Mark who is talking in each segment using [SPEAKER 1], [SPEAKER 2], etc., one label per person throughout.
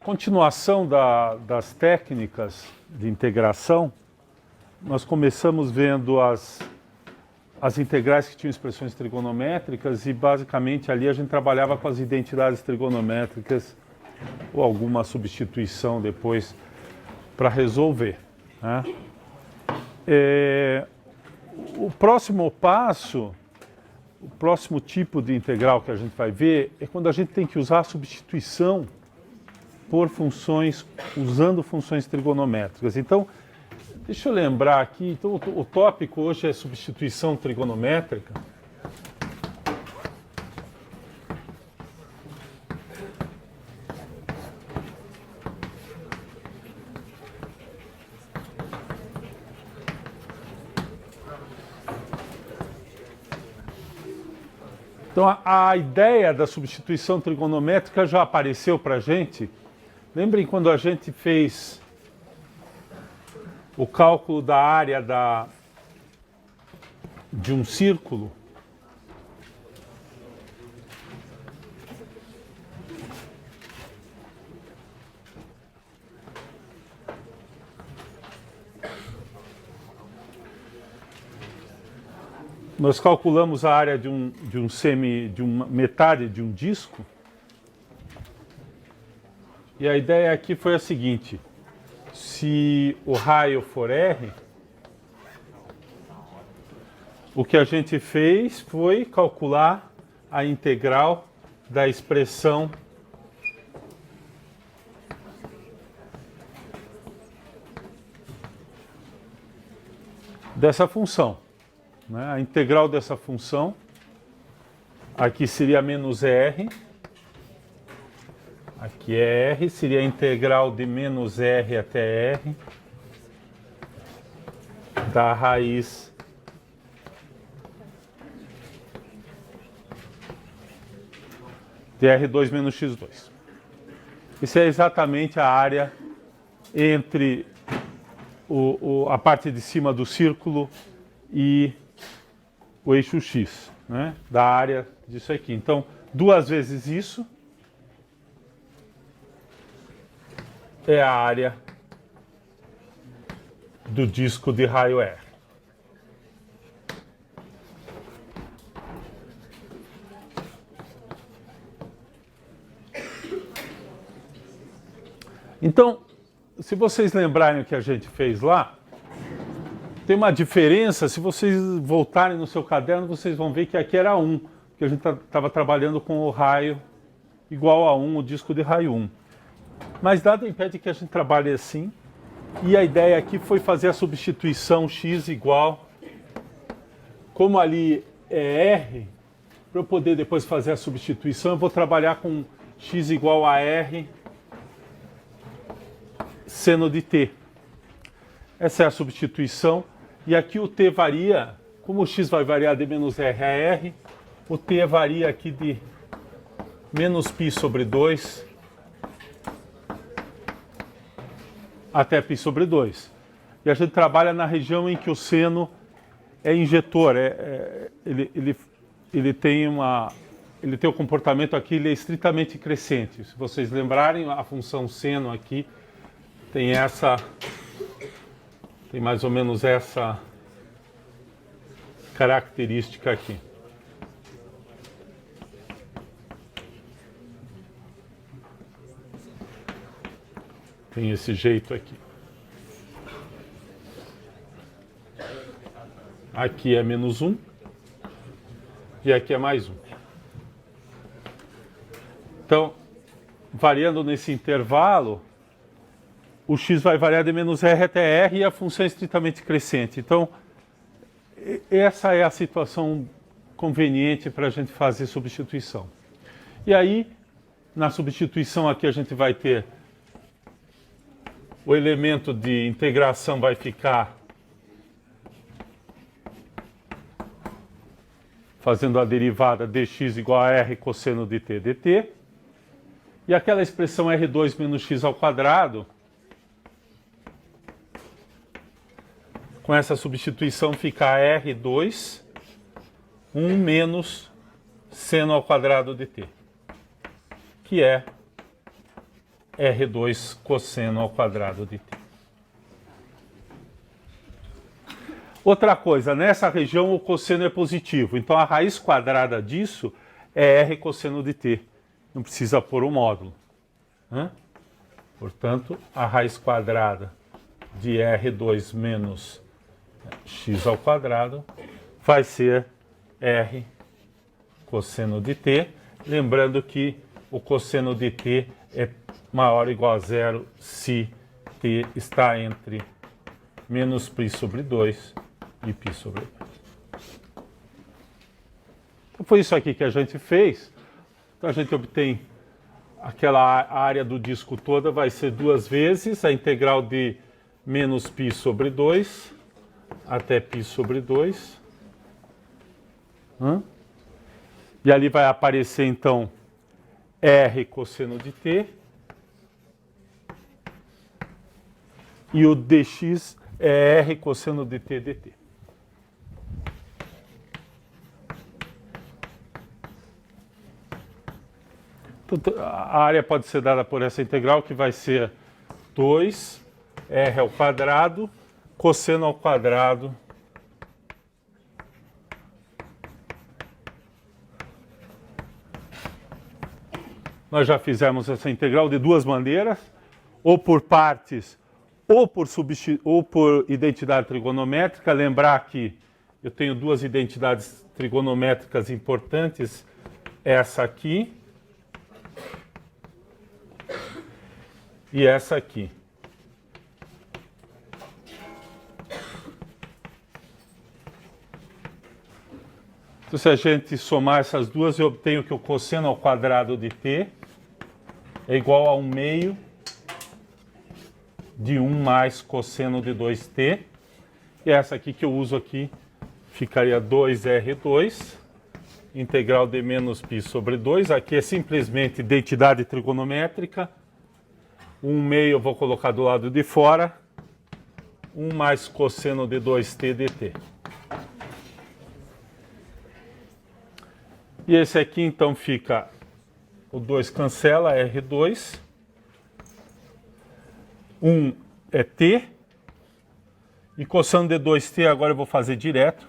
[SPEAKER 1] continuação das técnicas de integração, nós começamos vendo as integrais que tinham expressões trigonométricas e basicamente ali a gente trabalhava com as identidades trigonométricas ou alguma substituição depois para resolver, né? O próximo passo, o próximo tipo de integral que a gente vai ver é quando a gente tem que usar a substituição por funções, usando funções trigonométricas. Então, deixa eu lembrar aqui, então, o tópico hoje é substituição trigonométrica. Então, a ideia da substituição trigonométrica já apareceu para a gente. Lembrem quando a gente fez o cálculo da área de um círculo? Nós calculamos a área de uma metade de um disco. E a ideia aqui foi a seguinte: se o raio for R, o que a gente fez foi calcular a integral da expressão dessa função, né? A integral dessa função aqui seria menos R. Aqui é R, seria a integral de menos R até R da raiz de R2 menos X2. Isso é exatamente a área entre a parte de cima do círculo e o eixo X, né? Da área disso aqui. Então, duas vezes isso é a área do disco de raio R. Então, se vocês lembrarem o que a gente fez lá, tem uma diferença. Se vocês voltarem no seu caderno, vocês vão ver que aqui era 1, que a gente estava trabalhando com o raio igual a 1, o disco de raio 1. Mas nada impede que a gente trabalhe assim. E a ideia aqui foi fazer a substituição x igual, como ali é R, para eu poder depois fazer a substituição, eu vou trabalhar com x igual a R seno de t. Essa é a substituição. E aqui o t varia, como o x vai variar de menos R a R, o t varia aqui de menos π sobre 2 até π sobre 2. E a gente trabalha na região em que o seno é injetor. Ele tem o comportamento aqui, ele é estritamente crescente. Se vocês lembrarem, a função seno aqui tem mais ou menos essa característica aqui. Tem esse jeito aqui. Aqui é menos 1 e aqui é mais 1. Então, variando nesse intervalo, o x vai variar de menos R até R e a função é estritamente crescente. Então, essa é a situação conveniente para a gente fazer substituição. E aí, na substituição aqui a gente vai ter o elemento de integração vai ficar fazendo a derivada dx igual a R cosseno de t dt. E aquela expressão R2 menos x ao quadrado, com essa substituição fica R2, 1 menos seno ao quadrado de t, que é R2 cosseno ao quadrado de t. Outra coisa, nessa região o cosseno é positivo, então a raiz quadrada disso é R cosseno de t. Não precisa pôr o módulo. Né? Portanto, a raiz quadrada de R2 menos x ao quadrado vai ser R cosseno de t. Lembrando que o cosseno de t é maior ou igual a zero se t está entre menos π sobre 2 e π sobre 2. Então foi isso aqui que a gente fez. Então a gente obtém aquela área do disco toda, vai ser duas vezes a integral de menos π sobre 2 até π sobre 2. E ali vai aparecer então R cosseno de t. E o dx é R cosseno de t dt. A área pode ser dada por essa integral, que vai ser 2 R ao quadrado, cosseno ao quadrado nós já fizemos essa integral de duas maneiras, ou por partes, ou por identidade trigonométrica. Lembrar que eu tenho duas identidades trigonométricas importantes, essa aqui e essa aqui. Então, se a gente somar essas duas, eu obtenho que o cosseno ao quadrado de t é igual a 1 meio de 1 mais cosseno de 2t. E essa aqui que eu uso aqui ficaria 2R2, integral de menos π sobre 2. Aqui é simplesmente identidade trigonométrica. 1 meio eu vou colocar do lado de fora. 1 mais cosseno de 2t dt. E esse aqui então fica, o 2 cancela, R2. 1 é t. E cosseno de 2t agora eu vou fazer direto.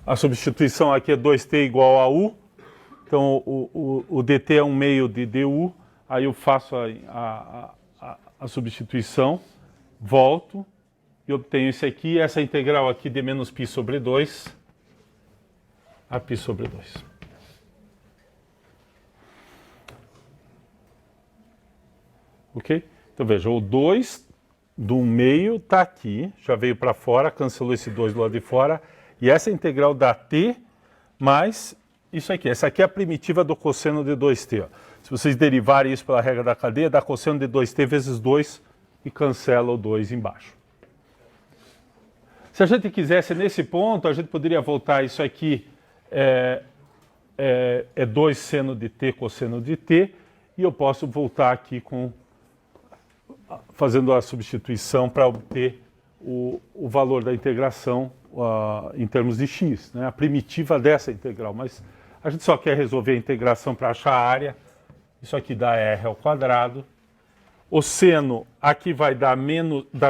[SPEAKER 1] A substituição aqui é 2t igual a u. Então o dt é 1 meio de du. Aí eu faço a substituição, volto e obtenho isso aqui. Essa integral aqui de menos π sobre 2 a π sobre 2. Ok? Então veja, o 2 do 1 meio está aqui, já veio para fora, cancelou esse 2 do lado de fora. E essa integral dá t mais isso aqui. Essa aqui é a primitiva do cosseno de 2t. Ó. Se vocês derivarem isso pela regra da cadeia, dá cosseno de 2t vezes 2 e cancela o 2 embaixo. Se a gente quisesse nesse ponto, a gente poderia voltar isso aqui, é 2 seno de t cosseno de t, e eu posso voltar aqui fazendo a substituição para obter o valor da integração em termos de x, né? A primitiva dessa integral. Mas a gente só quer resolver a integração para achar a área. Isso aqui dá r ao quadrado. O seno aqui vai dar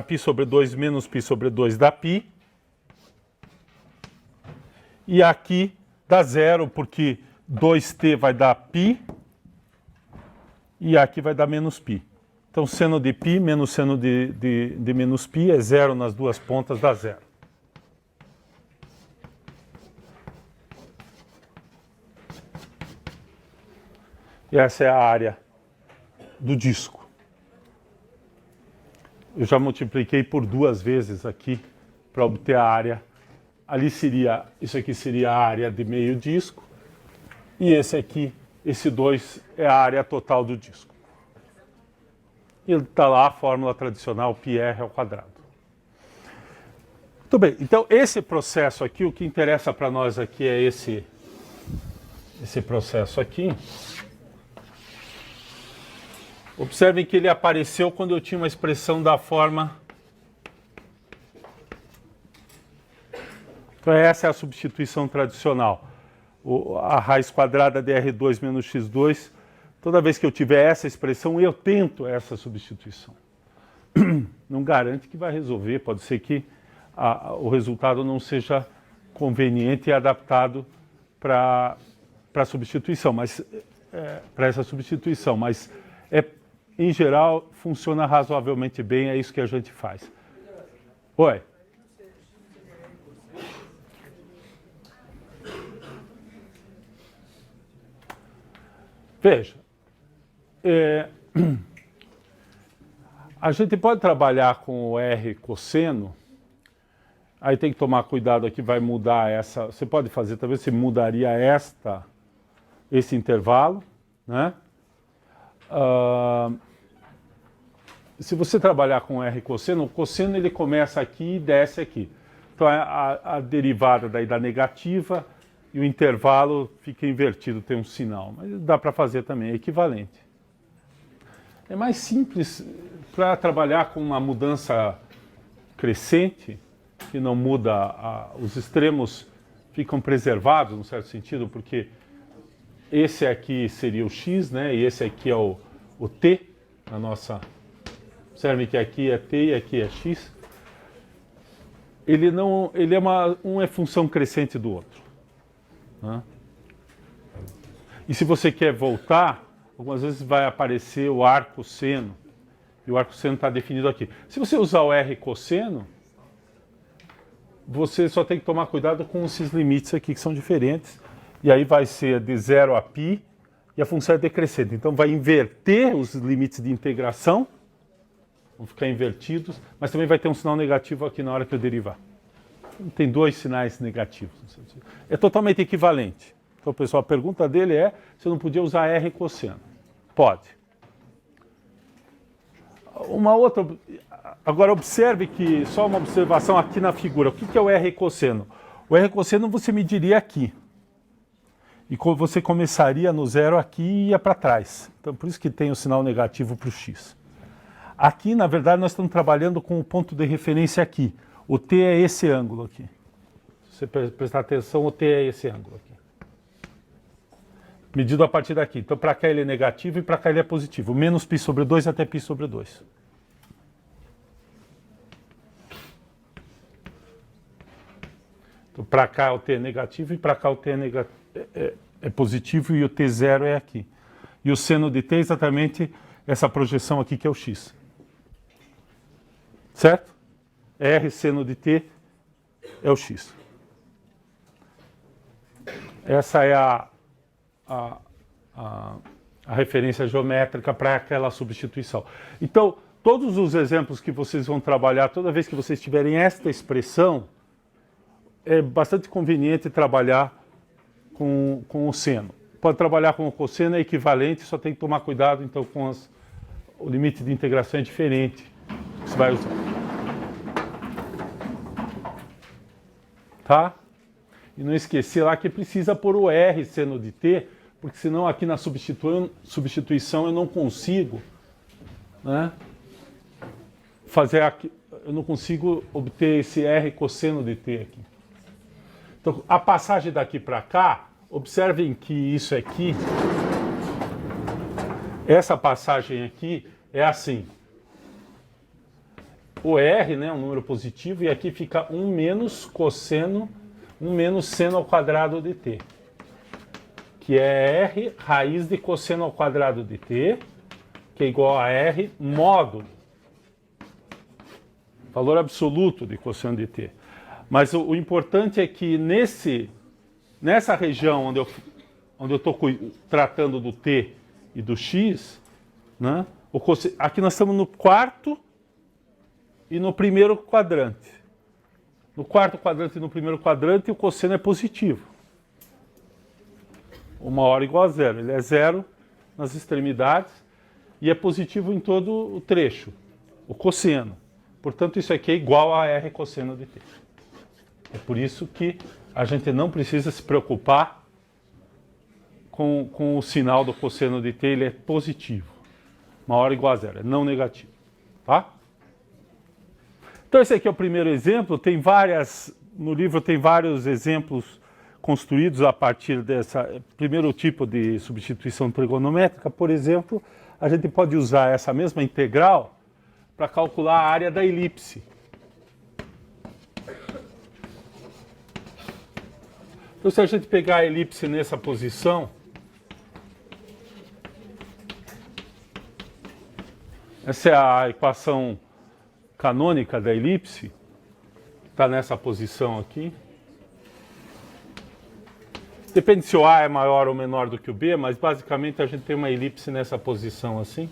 [SPEAKER 1] π sobre 2 menos π sobre 2 dá π. E aqui dá zero, porque 2t vai dar π. E aqui vai dar menos π. Então, seno de π menos seno de menos π é zero nas duas pontas, dá zero. E essa é a área do disco. Eu já multipliquei por duas vezes aqui para obter a área. Ali seria, isso aqui seria a área de meio disco. E esse aqui, esse 2, é a área total do disco. E está lá a fórmula tradicional, πr ao quadrado. Muito bem, então esse processo aqui, o que interessa para nós aqui é esse processo aqui. Observem que ele apareceu quando eu tinha uma expressão da forma... Então essa é a substituição tradicional. a raiz quadrada de R2 menos X2. Toda vez que eu tiver essa expressão, eu tento essa substituição. Não garante que vai resolver, pode ser que o resultado não seja conveniente e adaptado para a substituição, mas para essa substituição, mas em geral funciona razoavelmente bem, é isso que a gente faz. Oi. Veja, a gente pode trabalhar com o R cosseno, aí tem que tomar cuidado aqui, vai mudar essa, você pode fazer, talvez você mudaria esse intervalo, né? Se você trabalhar com R cosseno, o cosseno ele começa aqui e desce aqui. Então a derivada daí da negativa e o intervalo fica invertido, tem um sinal, mas dá para fazer também, é equivalente. É mais simples para trabalhar com uma mudança crescente, que não muda, os extremos ficam preservados, num certo sentido, porque esse aqui seria o x, né? E esse aqui é o t, a nossa... Observe que aqui é t e aqui é x. Um é função crescente do outro. Né? E se você quer voltar, algumas vezes vai aparecer o arco seno, e o arco seno está definido aqui. Se você usar o R cosseno, você só tem que tomar cuidado com esses limites aqui que são diferentes, e aí vai ser de 0 a π, e a função é decrescente. Então vai inverter os limites de integração, vão ficar invertidos, mas também vai ter um sinal negativo aqui na hora que eu derivar. Tem dois sinais negativos. É totalmente equivalente. Então, pessoal, a pergunta dele é se eu não podia usar R cosseno. Pode. Uma outra... Agora, observe que, só uma observação aqui na figura. O que é o R cosseno? O R cosseno você mediria aqui. E você começaria no zero aqui e ia para trás. Então, por isso que tem o sinal negativo para o x. Aqui, na verdade, nós estamos trabalhando com o ponto de referência aqui. O t é esse ângulo aqui. Se você prestar atenção, o t é esse ângulo aqui. Medido a partir daqui. Então, para cá ele é negativo e para cá ele é positivo. Menos π sobre 2 até π sobre 2. Então, para cá o t é negativo e para cá o t é positivo e o t0 é aqui. E o seno de t é exatamente essa projeção aqui que é o x. Certo? R seno de t é o x. Essa é a referência geométrica para aquela substituição. Então, todos os exemplos que vocês vão trabalhar, toda vez que vocês tiverem esta expressão, é bastante conveniente trabalhar com o seno. Pode trabalhar com o cosseno, é equivalente, só tem que tomar cuidado então com o limite de integração é diferente que você vai usar. Tá? E não esquecer lá que precisa pôr o R seno de t, porque senão aqui na substituição eu não consigo, né, eu não consigo obter esse R cosseno de t aqui. Então, a passagem daqui para cá, observem que isso aqui, essa passagem aqui é assim. O R, né, um número positivo, e aqui fica 1 menos cosseno, 1 menos seno ao quadrado de t, que é R raiz de cosseno ao quadrado de t, que é igual a R módulo, valor absoluto de cosseno de t. Mas o importante é que nessa região onde eu estou tratando do t e do x, né, aqui nós estamos no quarto e no primeiro quadrante. No quarto quadrante e no primeiro quadrante, o cosseno é positivo. 1/hora igual a zero. Ele é zero nas extremidades e é positivo em todo o trecho, o cosseno. Portanto, isso aqui é igual a R cosseno de t. É por isso que a gente não precisa se preocupar com o sinal do cosseno de t, ele é positivo. 1/hora igual a zero, é não negativo. Tá? Então esse aqui é o primeiro exemplo, no livro tem vários exemplos construídos a partir dessa primeiro tipo de substituição trigonométrica. Por exemplo, a gente pode usar essa mesma integral para calcular a área da elipse. Então, se a gente pegar a elipse nessa posição, essa é a equação canônica da elipse, está nessa posição aqui. Depende se o A é maior ou menor do que o B, mas basicamente a gente tem uma elipse nessa posição assim.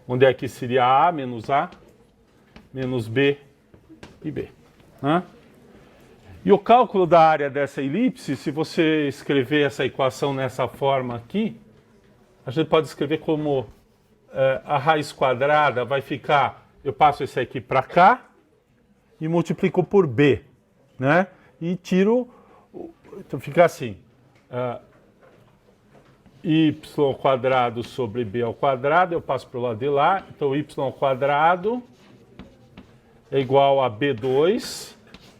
[SPEAKER 1] Onde é que seria A menos B e B. Né? E o cálculo da área dessa elipse, se você escrever essa equação nessa forma aqui, a gente pode escrever como a raiz quadrada vai ficar, eu passo esse aqui para cá e multiplico por B, né? E tiro, então fica assim, y ao quadrado sobre b ao quadrado, eu passo para o lado de lá, então y ao quadrado é igual a b2,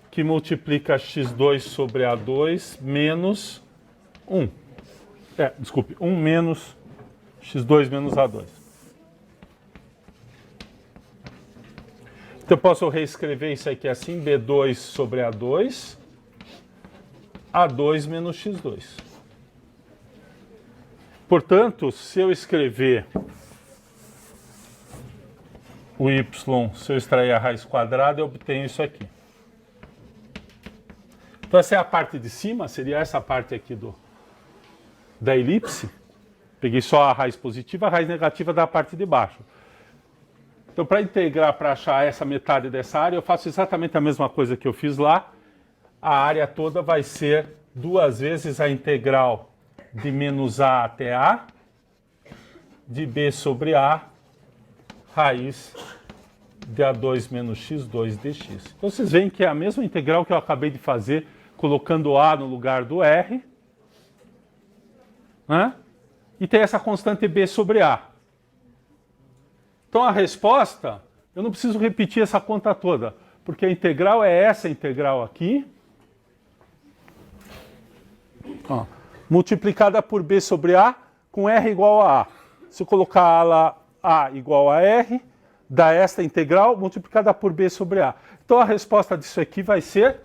[SPEAKER 1] que multiplica x2 sobre a2 menos 1. Desculpe, 1 menos x2 menos a2. Então eu posso reescrever isso aqui assim, b2 sobre a2 menos x2. Portanto, se eu escrever o y, se eu extrair a raiz quadrada, eu obtenho isso aqui. Então essa é a parte de cima, seria essa parte aqui da elipse. Peguei só a raiz positiva, a raiz negativa da parte de baixo. Então para integrar, para achar essa metade dessa área, eu faço exatamente a mesma coisa que eu fiz lá. A área toda vai ser 2 vezes a integral de menos A até A, de B sobre A, raiz de A2 menos x2 dx. Então vocês veem que é a mesma integral que eu acabei de fazer, colocando A no lugar do R, né? E tem essa constante B sobre A. Então a resposta, eu não preciso repetir essa conta toda, porque a integral é essa integral aqui, ó, multiplicada por B sobre A, com R igual a A. Se eu colocar lá A igual a R, dá esta integral multiplicada por B sobre A. Então a resposta disso aqui vai ser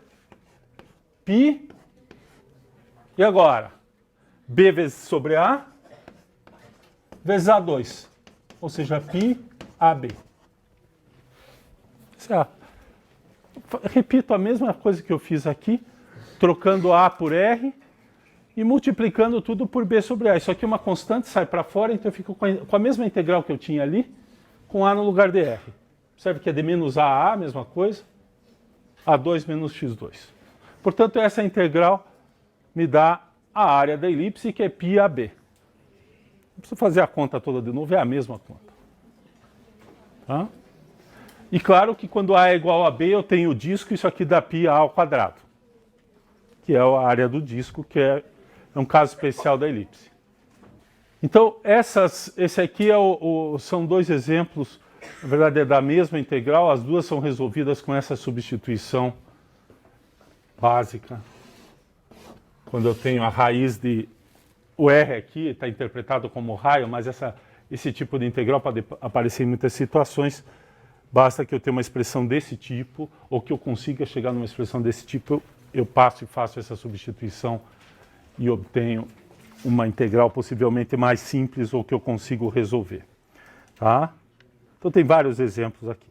[SPEAKER 1] π. E agora? B vezes sobre A vezes A2. Ou seja, π AB. Repito a mesma coisa que eu fiz aqui, trocando A por R e multiplicando tudo por B sobre A. Isso aqui é uma constante, sai para fora, então eu fico com a mesma integral que eu tinha ali, com A no lugar de R. Percebe que é de menos A a A, mesma coisa. A2 menos x2. Portanto, essa integral me dá a área da elipse, que é π AB. Não precisa fazer a conta toda de novo, é a mesma conta. Tá? E claro que quando A é igual a B, eu tenho o disco, isso aqui dá π A ao quadrado, que é a área do disco, que é um caso especial da elipse. Então, esse aqui são 2 exemplos, na verdade é da mesma integral, as duas são resolvidas com essa substituição básica. Quando eu tenho a raiz de... O R aqui está interpretado como raio, mas esse tipo de integral pode aparecer em muitas situações. Basta que eu tenha uma expressão desse tipo, ou que eu consiga chegar numa expressão desse tipo, eu passo e faço essa substituição e obtenho uma integral possivelmente mais simples ou que eu consigo resolver. Tá? Então tem vários exemplos aqui.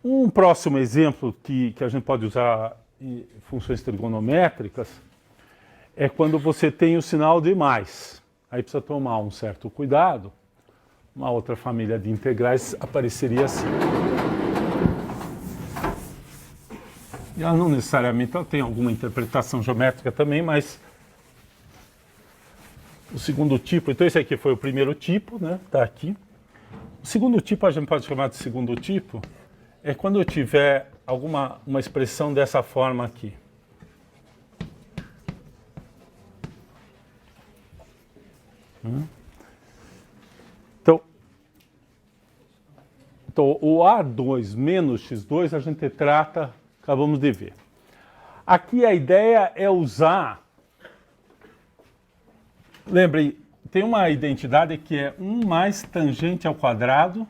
[SPEAKER 1] Um próximo exemplo que a gente pode usar em funções trigonométricas é quando você tem o sinal de mais. Aí precisa tomar um certo cuidado. Uma outra família de integrais apareceria assim. E ela não necessariamente ela tem alguma interpretação geométrica também, mas o segundo tipo, então esse aqui foi o primeiro tipo, né? Está aqui. O segundo tipo, a gente pode chamar de segundo tipo, é quando eu tiver uma expressão dessa forma aqui. Então, o A2 menos x2 a gente trata, acabamos de ver. Aqui a ideia é usar... Lembrem, tem uma identidade que é 1 mais tangente ao quadrado.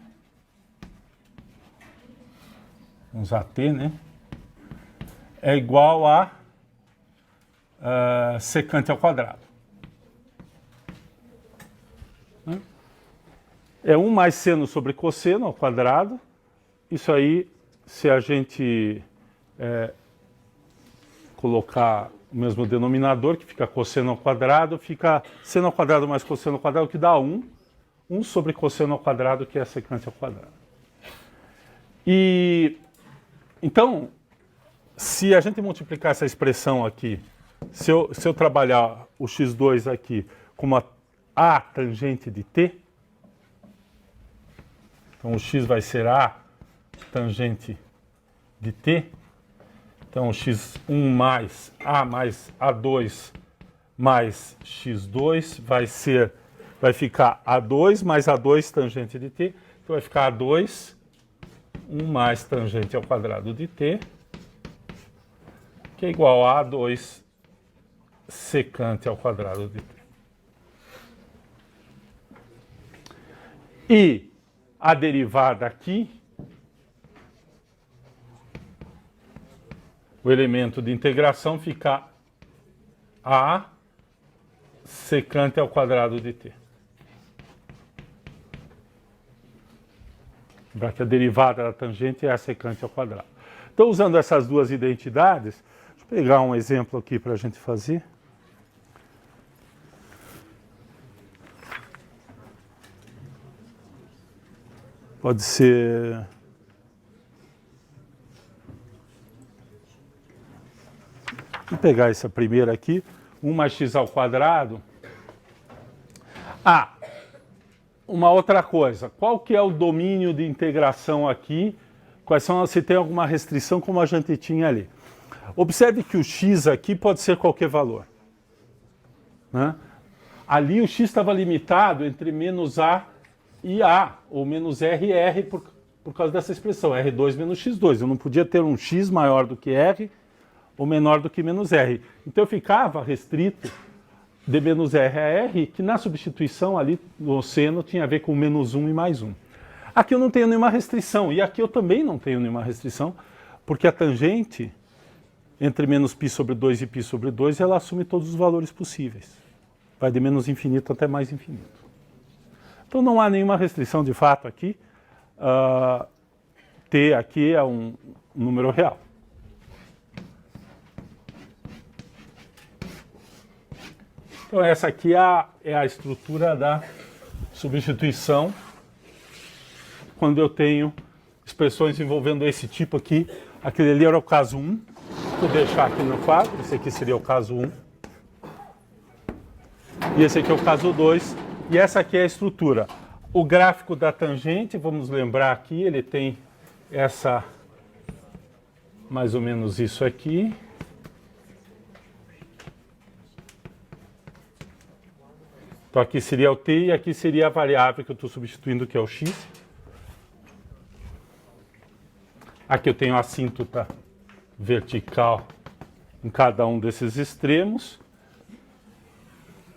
[SPEAKER 1] Vamos usar t, né? É igual a secante ao quadrado. É 1 mais seno sobre cosseno ao quadrado. Isso aí, se a gente colocar o mesmo denominador, que fica cosseno ao quadrado, fica seno ao quadrado mais cosseno ao quadrado, que dá 1. 1 sobre cosseno ao quadrado, que é secante ao quadrado. E, então, se a gente multiplicar essa expressão aqui, se eu trabalhar o x2 aqui como a tangente de t, então o x vai ser a tangente de t, então x1 mais a2 mais x2 vai ficar a2 mais a2 tangente de t, então vai ficar a2, 1 mais tangente ao quadrado de t, que é igual a A2 secante ao quadrado de t. E a derivada aqui, o elemento de integração fica A secante ao quadrado de t. Lembrar que a derivada da tangente é a secante ao quadrado. Então, usando essas duas identidades, deixa eu pegar um exemplo aqui para a gente fazer. Pode ser... Vou pegar essa primeira aqui, 1 mais x ao quadrado. Uma outra coisa, qual que é o domínio de integração aqui? Quais são, se tem alguma restrição como a gente tinha ali? Observe que o x aqui pode ser qualquer valor, né? Ali o x estava limitado entre menos a e a, ou menos r e r por causa dessa expressão, r2 menos x2. Eu não podia ter um x maior do que r ou menor do que menos r. Então eu ficava restrito de menos r a r, que na substituição ali no seno tinha a ver com menos 1 e mais 1. Aqui eu não tenho nenhuma restrição, e aqui eu também não tenho nenhuma restrição, porque a tangente entre menos π sobre 2 e π sobre 2, ela assume todos os valores possíveis. Vai de menos infinito até mais infinito. Então não há nenhuma restrição de fato aqui. T aqui é um número real. Então essa aqui é a estrutura da substituição quando eu tenho expressões envolvendo esse tipo aqui. Aquele ali era o caso 1. Vou deixar aqui no quadro. Esse aqui seria o caso 1. E esse aqui é o caso 2. E essa aqui é a estrutura. O gráfico da tangente, vamos lembrar aqui, ele tem essa, mais ou menos isso aqui. Então aqui seria o t e aqui seria a variável que eu estou substituindo, que é o x. Aqui eu tenho a assíntota vertical em cada um desses extremos.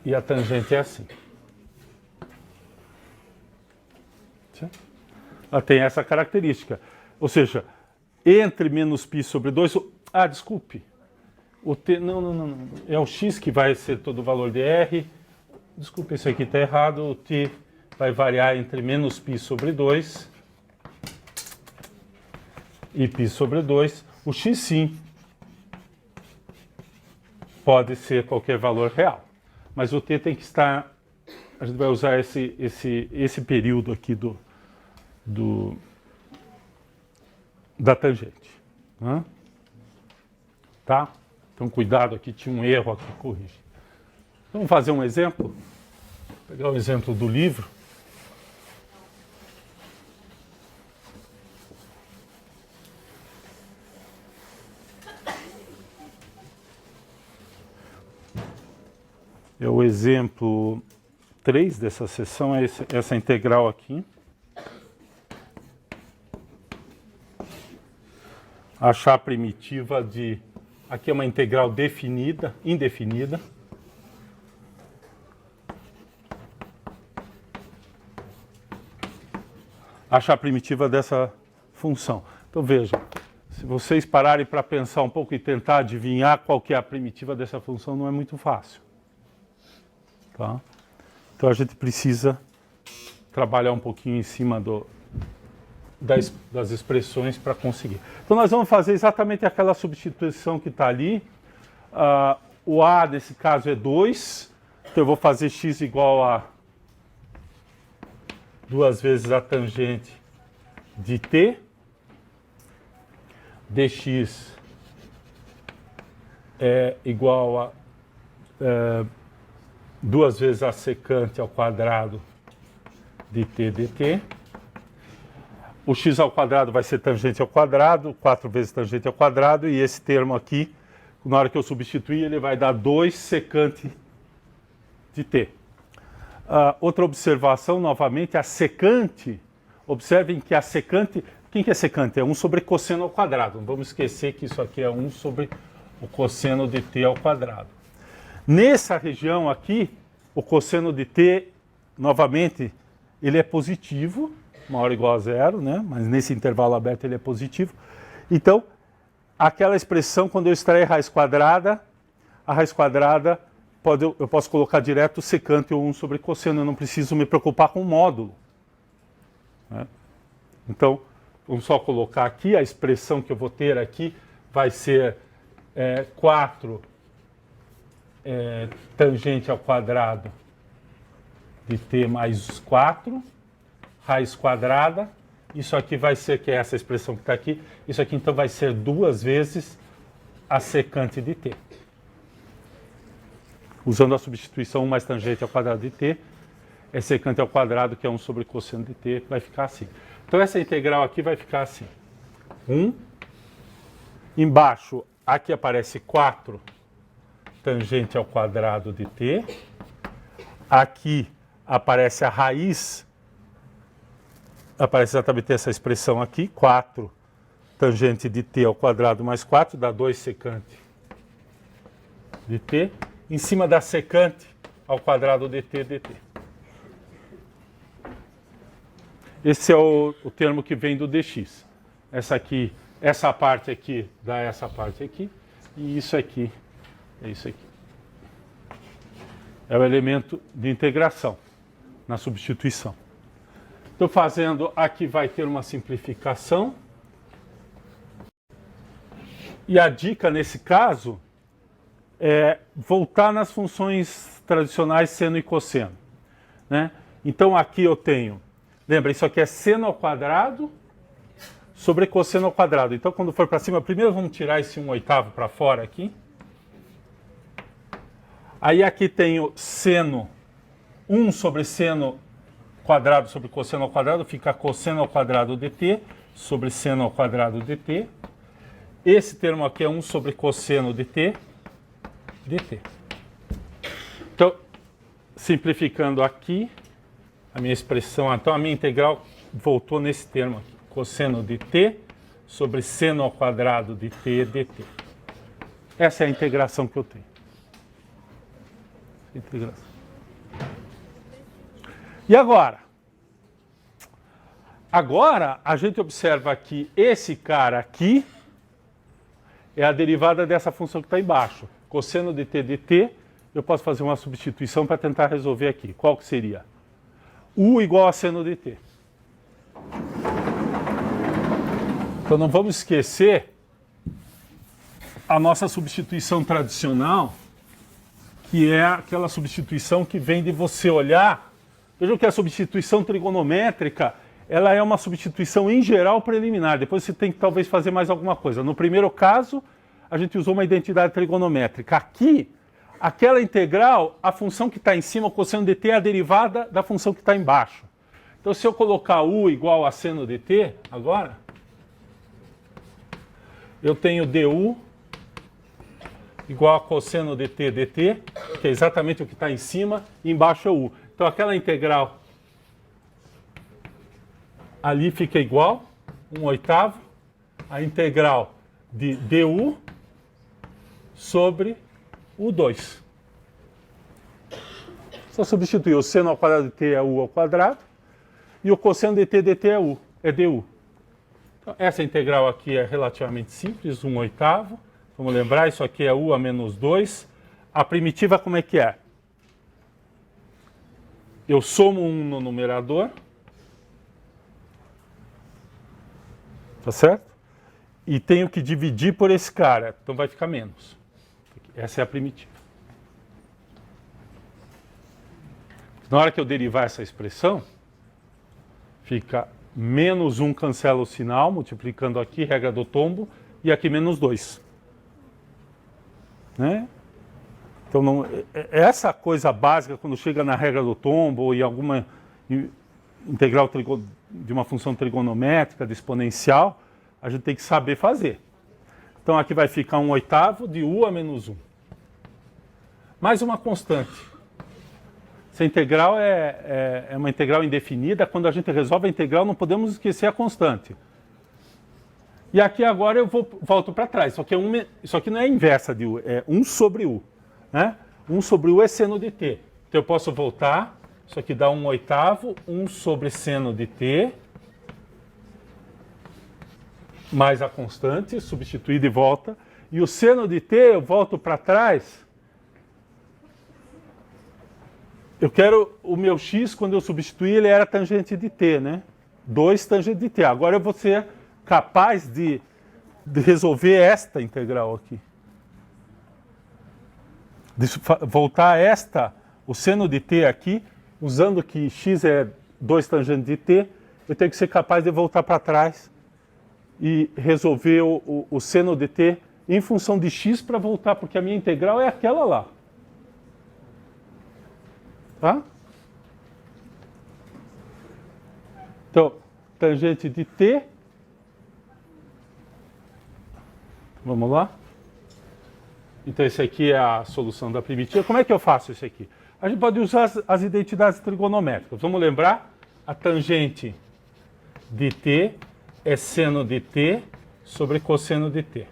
[SPEAKER 1] E a tangente é assim. Ela tem essa característica. Ou seja, entre menos π sobre 2... desculpe. O t, não. É o x que vai ser todo o valor de r. Desculpe, isso aqui está errado. O t vai variar entre menos π sobre 2 e π sobre 2. O x, sim, pode ser qualquer valor real. Mas o t tem que estar... A gente vai usar esse período aqui da tangente. Né? Tá? Então, cuidado aqui, tinha um erro aqui, corrige. Vamos fazer um exemplo? Vou pegar o exemplo do livro. É o exemplo 3 dessa seção, é essa integral aqui. Achar a primitiva de Aqui é uma integral definida, indefinida. Achar a primitiva dessa função. Então vejam, se vocês pararem para pensar um pouco e tentar adivinhar qual que é a primitiva dessa função, não é muito fácil. Tá? Então a gente precisa trabalhar um pouquinho em cima das expressões para conseguir. Então nós vamos fazer exatamente aquela substituição que está ali. O A nesse caso é 2, então eu vou fazer x igual a 2 vezes a tangente de t, dx é igual a 2 vezes a secante ao quadrado de t dt. O x ao quadrado vai ser tangente ao quadrado, 4 vezes tangente ao quadrado, e esse termo aqui, na hora que eu substituir, ele vai dar 2 secante de t. Outra observação, novamente, a secante. Observem que a secante... Quem que é secante? É 1 sobre cosseno ao quadrado. Não vamos esquecer que isso aqui é 1 sobre o cosseno de t ao quadrado. Nessa região aqui, o cosseno de t, novamente, ele é positivo, maior ou igual a zero, né? Mas nesse intervalo aberto ele é positivo. Então, aquela expressão, quando eu extrair raiz quadrada, a raiz quadrada, eu posso colocar direto secante ou 1 sobre cosseno, eu não preciso me preocupar com o módulo. Né? Então, vamos só colocar aqui, a expressão que eu vou ter aqui vai ser 4 tangente ao quadrado de t mais 4, raiz quadrada, isso aqui vai ser, que é essa expressão que está aqui, isso aqui então vai ser 2 vezes a secante de t. Usando a substituição 1 mais tangente ao quadrado de t, é secante ao quadrado, que é 1 sobre cosseno de t, vai ficar assim. Então essa integral aqui vai ficar assim. 1, embaixo, aqui aparece 4 tangente ao quadrado de t, aqui aparece a raiz, aparece exatamente essa expressão aqui, 4 tangente de t ao quadrado mais 4, dá 2 secante de t, em cima da secante ao quadrado de t dt. Esse é o termo que vem do dx. Essa parte aqui dá essa parte aqui, e isso aqui é isso aqui. É o elemento de integração na substituição. Estou fazendo, aqui vai ter uma simplificação. E a dica nesse caso é voltar nas funções tradicionais seno e cosseno. Né? Então aqui eu tenho, lembra, isso aqui é seno ao quadrado sobre cosseno ao quadrado. Então quando for para cima, primeiro vamos tirar esse 1/8 para fora aqui. Aí aqui tenho seno, 1 sobre seno quadrado sobre cosseno ao quadrado, fica cosseno ao quadrado dt sobre seno ao quadrado dt. Esse termo aqui é 1 sobre cosseno de t dt. Então, simplificando aqui, a minha expressão, então a minha integral voltou nesse termo aqui, cosseno de t sobre seno ao quadrado de t dt. Essa é a integração que eu tenho. Integração. E agora? Agora a gente observa que esse cara aqui é a derivada dessa função que está embaixo. Cosseno de t dt, eu posso fazer uma substituição para tentar resolver aqui. Qual que seria? U igual a seno de t. Então não vamos esquecer a nossa substituição tradicional, que é aquela substituição que vem de você olhar. Vejam que a substituição trigonométrica, ela é uma substituição em geral preliminar. Depois você tem que talvez fazer mais alguma coisa. No primeiro caso, a gente usou uma identidade trigonométrica. Aqui, aquela integral, a função que está em cima, o cosseno de t, é a derivada da função que está embaixo. Então, se eu colocar u igual a seno de t, agora, eu tenho du igual a cosseno de t dt, que é exatamente o que está em cima, e embaixo é u. Então, aquela integral ali fica igual, 1/8, a integral de du sobre o 2. Só substituir o seno ao quadrado de t é u ao quadrado e o cosseno de t dt é du. Então, essa integral aqui é relativamente simples, 1/8. Vamos lembrar, isso aqui é u a menos 2. A primitiva como é que é? Eu somo 1 no numerador. Tá certo? E tenho que dividir por esse cara, então vai ficar menos. Essa é a primitiva. Na hora que eu derivar essa expressão, fica menos 1 cancela o sinal, multiplicando aqui, regra do tombo, e aqui menos 2. Né? Então, não, essa coisa básica, quando chega na regra do tombo, ou em alguma integral de uma função trigonométrica, de exponencial, a gente tem que saber fazer. Então, aqui vai ficar 1/8 de u a menos 1. Mais uma constante. Essa integral é uma integral indefinida. Quando a gente resolve a integral, não podemos esquecer a constante. E aqui agora eu volto para trás. Isso aqui não é a inversa de u, é 1 sobre u. Né? 1 sobre u é seno de t. Então eu posso voltar, isso aqui dá 1/8, 1 sobre seno de t, mais a constante, substituir de volta. E o seno de t, eu volto para trás. Eu quero o meu x, quando eu substituir, ele era tangente de t, né? 2 tangente de t. Agora eu vou ser capaz de resolver esta integral aqui. De voltar o seno de t aqui, usando que x é 2 tangente de t, eu tenho que ser capaz de voltar para trás e resolver o seno de t em função de x para voltar, porque a minha integral é aquela lá. Tá? Então, tangente de t. Vamos lá? Então, esse aqui é a solução da primitiva. Como é que eu faço isso aqui? A gente pode usar as identidades trigonométricas. Vamos lembrar? A tangente de t é seno de t sobre cosseno de t.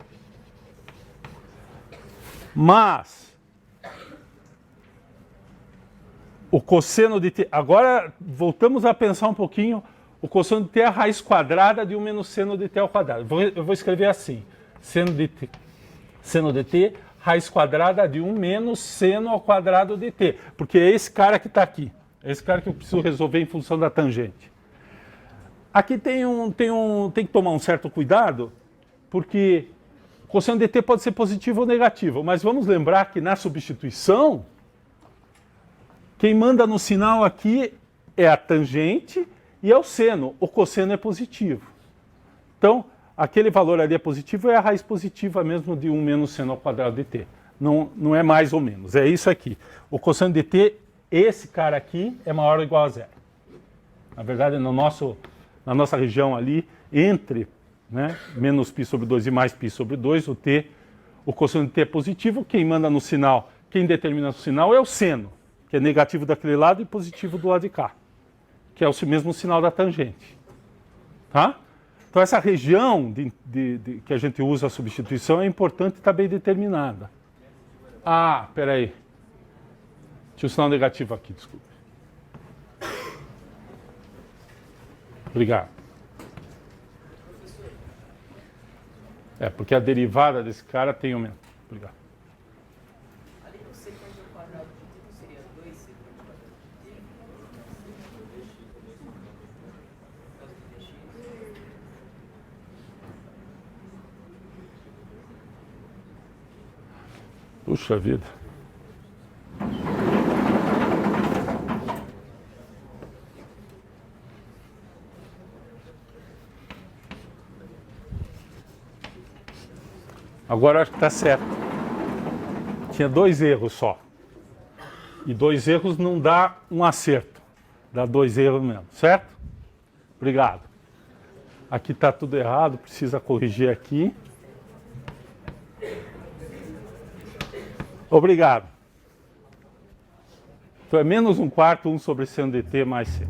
[SPEAKER 1] Mas o cosseno de t... Agora, voltamos a pensar um pouquinho. O cosseno de t é a raiz quadrada de 1 menos seno de t ao quadrado. Eu vou escrever assim. Seno de t, raiz quadrada de 1 menos seno ao quadrado de t. Porque é esse cara que está aqui. É esse cara que eu preciso resolver em função da tangente. Aqui tem que tomar um certo cuidado, porque o cosseno de t pode ser positivo ou negativo. Mas vamos lembrar que na substituição, quem manda no sinal aqui é a tangente e é o seno. O cosseno é positivo. Então, aquele valor ali é positivo, é a raiz positiva mesmo de 1 menos seno ao quadrado de t. Não é mais ou menos, é isso aqui. O cosseno de t, esse cara aqui, é maior ou igual a zero. Na verdade, na nossa região ali, entre, né, menos π sobre 2 e mais π sobre 2, o cosseno de t é positivo. Quem manda no sinal, quem determina o sinal é o seno, que é negativo daquele lado e positivo do lado de cá, que é o mesmo sinal da tangente. Tá? Então, essa região que a gente usa a substituição é importante estar bem determinada. Ah, peraí. Tinha um sinal negativo aqui, desculpe. Obrigado. Porque a derivada desse cara tem o mesmo. Obrigado.
[SPEAKER 2] Ali no secante ao quadrado de t seria 2 secante ao quadrado de t.
[SPEAKER 1] Puxa vida. Agora acho que está certo. Tinha 2 erros só. E 2 erros não dá um acerto. Dá 2 erros mesmo, certo? Obrigado. Aqui está tudo errado, precisa corrigir aqui. Obrigado. Então é menos 1/4, 1 sobre seno de t mais c.